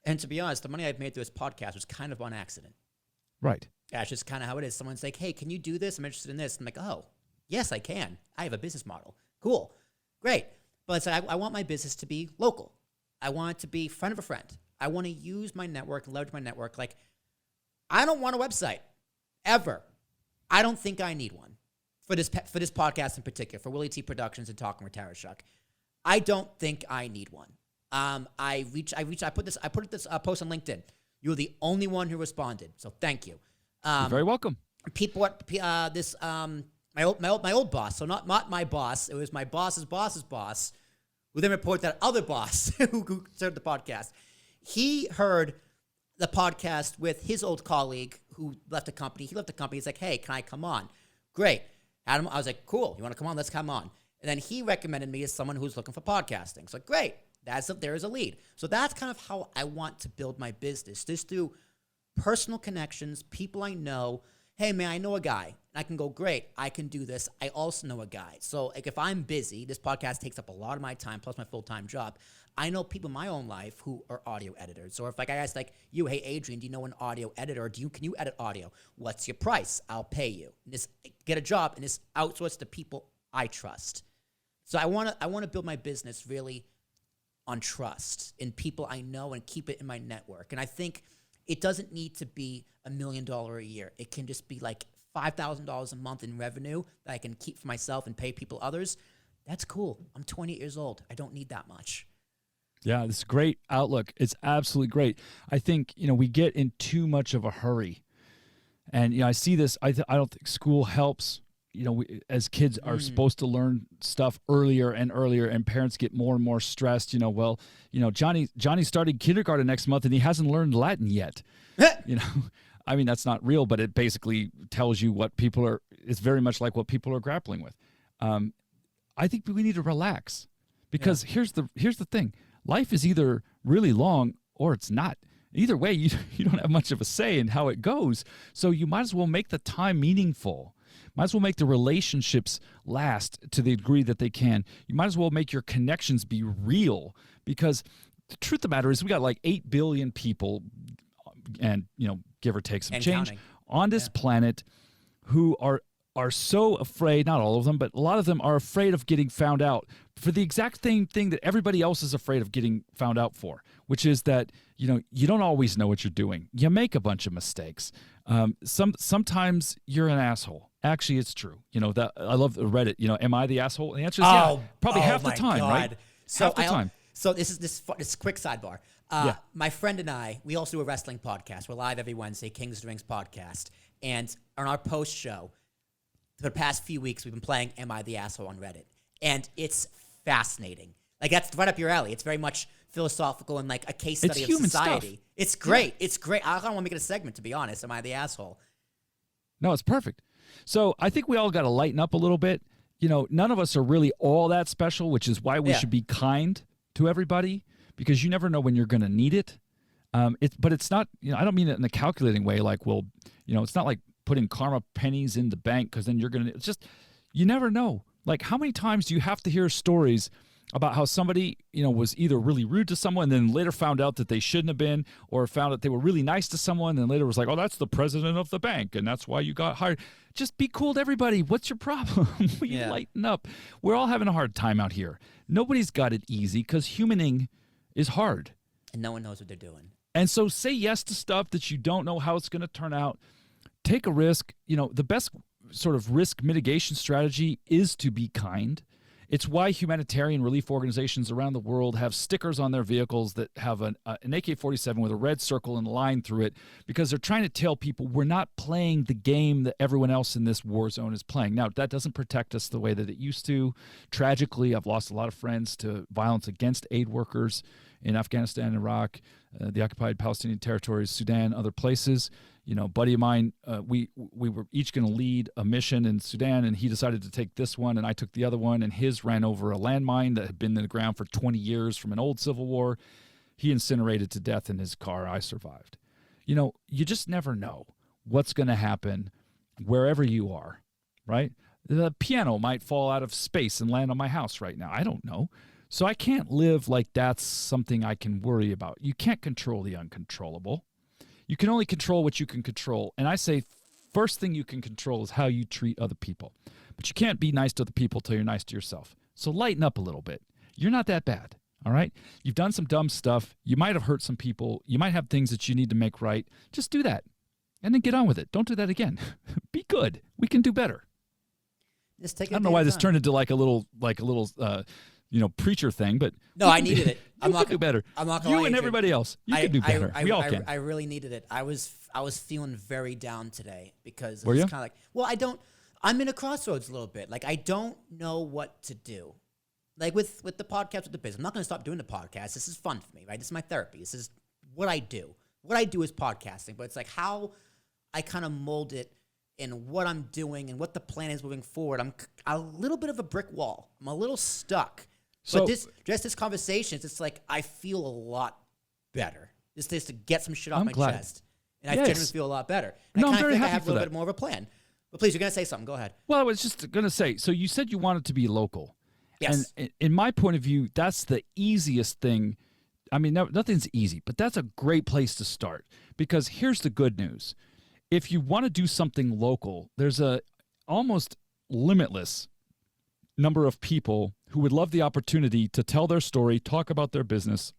And to be honest, the money I've made through this podcast was kind of on accident. Right. Yeah, it's just kind of how it is. Someone's like, hey, can you do this? I'm interested in this. I'm like, oh, yes, I can. I have a business model. Cool. Great. But it's like, I want my business to be local. I want it to be friend of a friend. I want to use my network and leverage my network. Like, I don't want a website ever. I don't think I need one for this podcast in particular, for Willie T Productions and Talking with Tarashuk. I don't think I need one. I put this post on LinkedIn. You were the only one who responded, so thank you. You're very welcome. People at my old boss, so not my boss. It was my boss's boss, who then reported that other boss who started the podcast. He heard the podcast with his old colleague who left the company. He left the company. He's like, hey, can I come on? Great. I was like, cool. You want to come on? Let's come on. And then he recommended me as someone who's looking for podcasting. So great. There is a lead. So that's kind of how I want to build my business. Just through personal connections, people I know. Hey, man, I know a guy. And I can go, great, I can do this. I also know a guy. So like, if I'm busy, this podcast takes up a lot of my time, plus my full-time job. I know people in my own life who are audio editors. Or if like I ask like you, hey, Adrian, do you know an audio editor? Can you edit audio? What's your price? I'll pay you. And just get a job and just outsource to people I trust. So I want to build my business really on trust in people I know and keep it in my network. And I think it doesn't need to be $1 million a year. It can just be like $5,000 a month in revenue that I can keep for myself and pay people others. That's cool. I'm 20 years old. I don't need that much. Yeah, this is a great outlook. It's absolutely great. I think, we get in too much of a hurry. And, I see this. I don't think school helps. We, as kids are supposed to learn stuff earlier and earlier, and parents get more and more stressed. Johnny started kindergarten next month and he hasn't learned Latin yet. I mean, that's not real, but it basically tells you what people are. It's very much like what people are grappling with. I think we need to relax, because here's the thing: life is either really long or it's not. Either way, you don't have much of a say in how it goes. So you might as well make the time meaningful. Might as well make the relationships last to the degree that they can. You might as well make your connections be real, because the truth of the matter is we got like 8 billion people, and give or take some change, counting, on this planet who are so afraid, not all of them, but a lot of them are afraid of getting found out for the exact same thing that everybody else is afraid of getting found out for, which is that, you don't always know what you're doing. You make a bunch of mistakes. Sometimes you're an asshole. Actually, it's true. That I love Reddit. Am I the asshole? And the answer is yeah. Probably half the time, God. Right? So half the time. So this is quick sidebar. My friend and I, we also do a wrestling podcast. We're live every Wednesday, King's Rings podcast. And on our post show, for the past few weeks, we've been playing Am I the Asshole on Reddit. And it's fascinating. Like, that's right up your alley. It's very much philosophical and like a case study of society. Stuff. It's great. Yeah. It's great. I don't want to make it a segment, to be honest. Am I the asshole? No, it's perfect. So I think we all got to lighten up a little bit. None of us are really all that special, which is why we should be kind to everybody, because you never know when you're going to need it. But it's not, I don't mean it in a calculating way. Like, it's not like putting karma pennies in the bank, because then it's just, you never know. Like, how many times do you have to hear stories about how somebody, was either really rude to someone and then later found out that they shouldn't have been, or found out they were really nice to someone and later was like, oh, that's the president of the bank and that's why you got hired. Just be cool to everybody. What's your problem? Lighten up. We're all having a hard time out here. Nobody's got it easy, because humaning is hard. And no one knows what they're doing. And so say yes to stuff that you don't know how it's going to turn out. Take a risk. The best sort of risk mitigation strategy is to be kind. It's why humanitarian relief organizations around the world have stickers on their vehicles that have an AK-47 with a red circle and a line through it, because they're trying to tell people we're not playing the game that everyone else in this war zone is playing. Now, that doesn't protect us the way that it used to. Tragically, I've lost a lot of friends to violence against aid workers in Afghanistan, Iraq, the occupied Palestinian territories, Sudan, other places. Buddy of mine, we were each going to lead a mission in Sudan, and he decided to take this one, and I took the other one, and his ran over a landmine that had been in the ground for 20 years from an old civil war. He incinerated to death in his car. I survived. You just never know what's going to happen wherever you are, right? The piano might fall out of space and land on my house right now. I don't know. So I can't live like that's something I can worry about. You can't control the uncontrollable. You can only control what you can control. And I say first thing you can control is how you treat other people. But you can't be nice to other people till you're nice to yourself. So lighten up a little bit. You're not that bad, all right? You've done some dumb stuff. You might have hurt some people. You might have things that you need to make right. Just do that and then get on with it. Don't do that again. Be good. We can do better. Just take I don't know why this turned into like a little preacher thing, but no, I needed it. I'm not gonna do better. I'm not gonna you lie, and everybody else. You can do better. We all can. I really needed it. I was feeling very down today because Were it's you? kind of like, well, I'm in a crossroads a little bit. Like I don't know what to do. Like with the podcast, with the business, I'm not gonna stop doing the podcast. This is fun for me, right? This is my therapy. This is what I do. What I do is podcasting, but it's like how I kind of mold it in what I'm doing and what the plan is moving forward. I'm a little bit of a brick wall. I'm a little stuck. So but this conversation, it's like I feel a lot better. This is to get some shit off my glad. chest, and I genuinely feel a lot better. And No, I I'm kind of very think I happy have a for little that. bit more of a plan. But please, you're gonna say something. Go ahead. Well, I was just gonna say. So you said you wanted to be local. Yes. And in my point of view, that's the easiest thing. I mean, nothing's easy, but that's a great place to start because here's the good news. If you want to do something local, there's a almost limitless number of people who would love the opportunity to tell their story, talk about their business,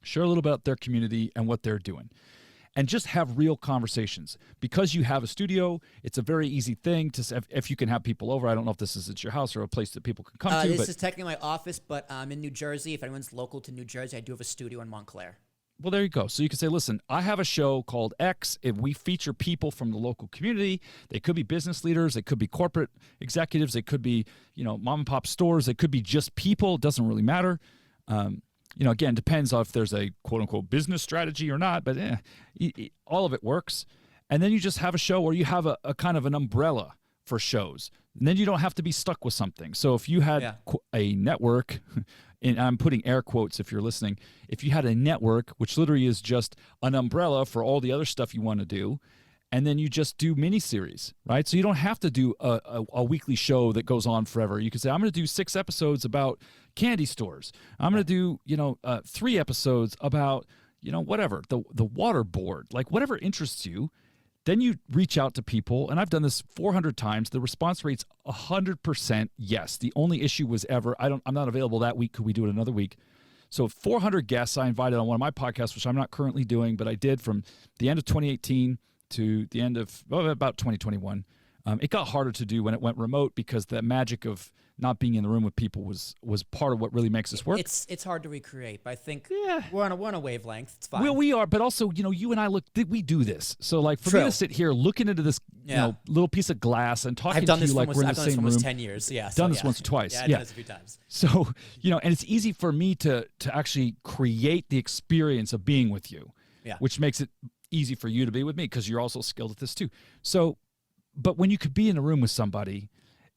share a little bit about their community and what they're doing, and just have real conversations. Because you have a studio, it's a very easy thing to if you can have people over. I don't know if this is at your house or a place that people can come to. This is technically my office, but I'm in New Jersey. If anyone's local to New Jersey, I do have a studio in Montclair. Well, there you go. So you can say, listen, I have a show called X. If we feature people from the local community, they could be business leaders, they could be corporate executives, they could be, mom and pop stores, they could be just people. It doesn't really matter. Again, depends on if there's a quote unquote business strategy or not, but all of it works. And then you just have a show or you have a kind of an umbrella for shows. And then you don't have to be stuck with something. So if you had a network, and I'm putting air quotes if you're listening, if you had a network, which literally is just an umbrella for all the other stuff you want to do, and then you just do miniseries, right? So you don't have to do a weekly show that goes on forever. You can say, I'm going to do 6 episodes about candy stores. I'm going to do, 3 episodes about, whatever, the water board, like whatever interests you. Then you reach out to people, and I've done this 400 times. The response rate's 100% yes. The only issue was I'm not available that week. Could we do it another week? So 400 guests I invited on one of my podcasts, which I'm not currently doing, but I did from the end of 2018 to the end of about 2021. It got harder to do when it went remote because the magic of not being in the room with people was part of what really makes this work. It's hard to recreate, but I think we're on a wavelength. It's fine. Well, we are, but also, you and I we do this. So like for me to sit here looking into this little piece of glass and talking to you like we're in the same room. I've done this for almost 10 years. Yeah. Done this once or twice. Yeah, I've done this a few times. So, and it's easy for me to actually create the experience of being with you, which makes it easy for you to be with me because you're also skilled at this too. So, but when you could be in a room with somebody,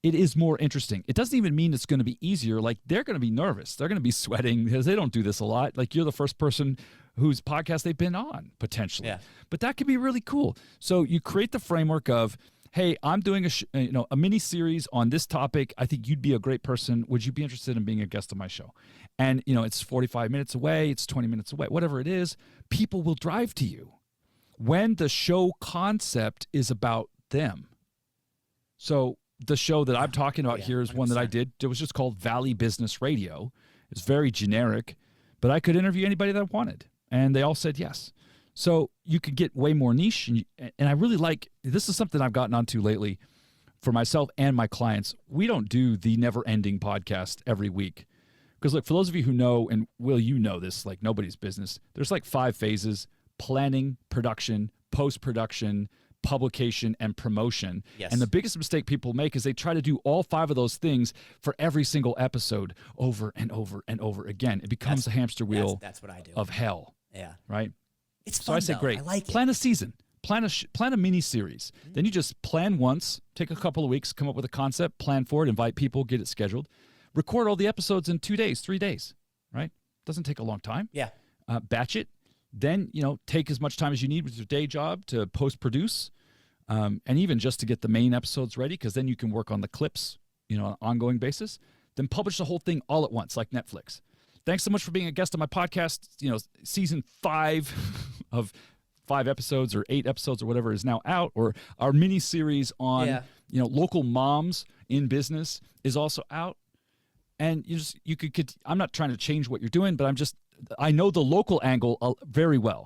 it is more interesting. It doesn't even mean it's going to be easier. Like they're going to be nervous. They're going to be sweating because they don't do this a lot. Like you're the first person whose podcast they've been on potentially. Yeah. But that could be really cool. So you create the framework of, hey, I'm doing a mini series on this topic. I think you'd be a great person. Would you be interested in being a guest on my show? And it's 45 minutes away. It's 20 minutes away. Whatever it is, people will drive to you when the show concept is about them. So the show that I'm talking about here is 100%. One that I did. It was just called Valley Business Radio. It's very generic, but I could interview anybody that I wanted, and they all said yes. So you could get way more niche, and I really like, this is something I've gotten onto lately for myself and my clients. We don't do the never-ending podcast every week. Because look, for those of you who know, and Will, you know this like nobody's business, there's like 5 phases: planning, production, post-production, publication, and promotion. Yes. And the biggest mistake people make is they try to do all 5 of those things for every single episode over and over and over again. It becomes a hamster wheel that's what I do. Of hell. Yeah. Right? It's fun, so I say, though. great. I like plan a season. Plan a mini series. Mm-hmm. Then you just plan once, take a couple of weeks, come up with a concept, plan for it, invite people, get it scheduled. Record all the episodes in 2 days, 3 days, right? Doesn't take a long time. Yeah. Batch it. Then, take as much time as you need with your day job to post-produce, and even just to get the main episodes ready, because then you can work on the clips, on an ongoing basis. then publish the whole thing all at once, like Netflix. Thanks so much for being a guest on my podcast. Season 5 of 5 episodes or 8 episodes or whatever is now out, or our mini series on local moms in business is also out. And you could I'm not trying to change what you're doing, but I know the local angle very well.